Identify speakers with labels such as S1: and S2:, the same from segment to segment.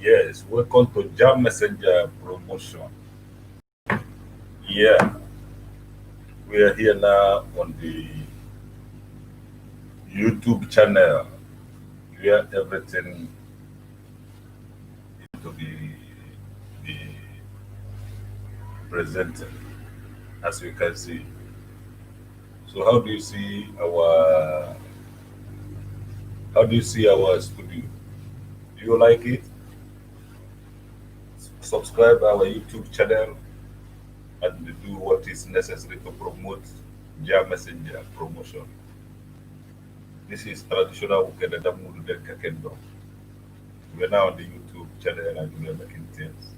S1: Yes, welcome to Jam Messenger Promotion. Yeah, we are here now on the YouTube channel where everything is to be presented, as you can see. So, how do you see our studio? Do you like it? Subscribe our YouTube channel and do what is necessary to promote Jam Messenger promotion. This is traditional Nwokedi Kingdom. We're now on the YouTube channel and we're making things.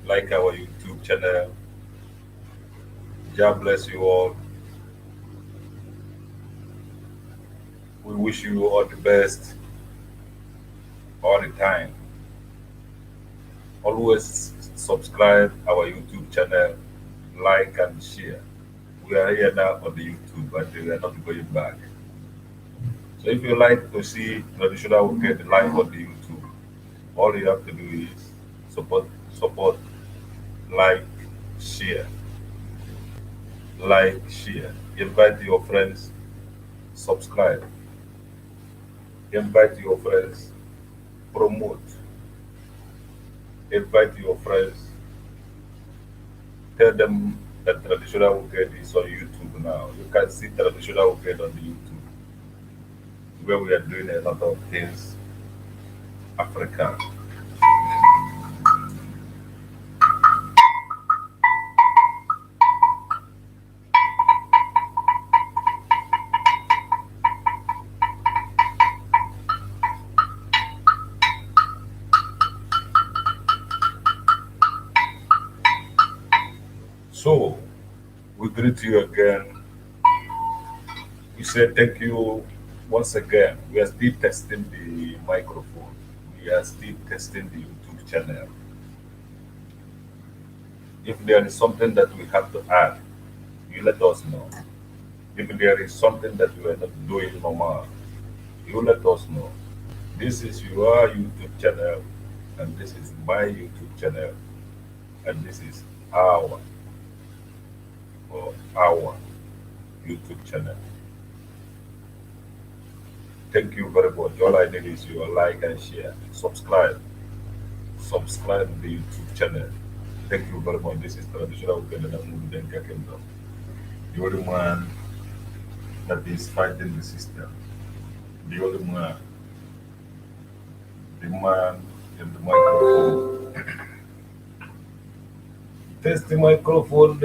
S1: Like our YouTube channel. God bless you all. We wish you all the best all the time. Always subscribe our YouTube channel, like and share. We are here now on the YouTube, but we are not going back. So if you like to see traditional Nwokedi live on the YouTube, all you have to do is support, like, share, share. Invite your friends, subscribe. Invite your friends, promote. Invite your friends, tell them that traditional Nwokedi is on YouTube now. You can see traditional Nwokedi on the YouTube, where we are doing a lot of things African. So we greet you again. We say thank you once again. We are still testing the microphone. We are still testing the YouTube channel. If there is something that we have to add, you let us know. If there is something that we are not doing normal, you let us know. This is your YouTube channel, and this is my YouTube channel, and this is our our YouTube channel. Thank you very much. All I need is your like and share. Subscribe to the YouTube channel. Thank you very much. This is traditional Uganda Kingdom. The only man that is fighting the system. The only man, the man in the microphone. Test the microphone,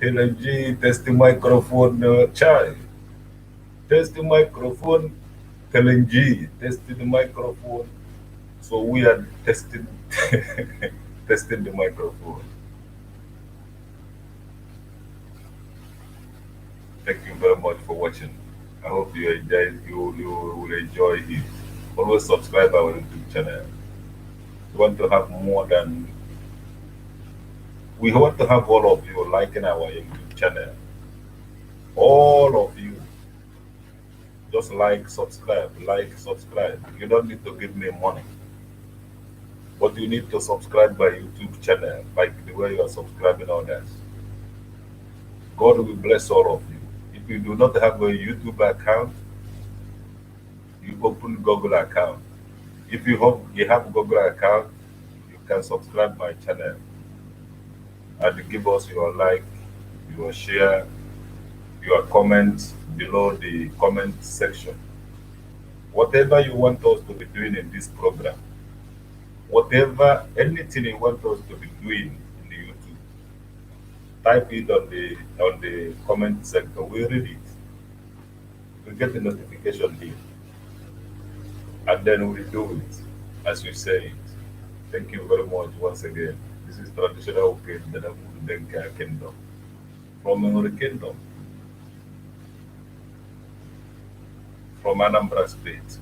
S1: energy, test the microphone, chai. Test the microphone, LNG, test the microphone. So we are testing testing the microphone. Thank you very much for watching. I hope you will enjoy it. Always subscribe our YouTube channel. We want to have more than we want to have all of you liking our YouTube channel. All of you. Just like, subscribe. You don't need to give me money. But you need to subscribe my YouTube channel, like the way you are subscribing others. God will bless all of you. If you do not have a YouTube account, you open Google account. If you have Google account, you can subscribe my channel and give us your like, your share, your comment below the comment section. Whatever you want us to be doing in this program, anything you want us to be doing in the YouTube, type it on the comment section. We read it. We get the notification here, and then we do it as you say it. Thank you very much once again. This is traditional Denka Kingdom from Memory Kingdom from Anambra State.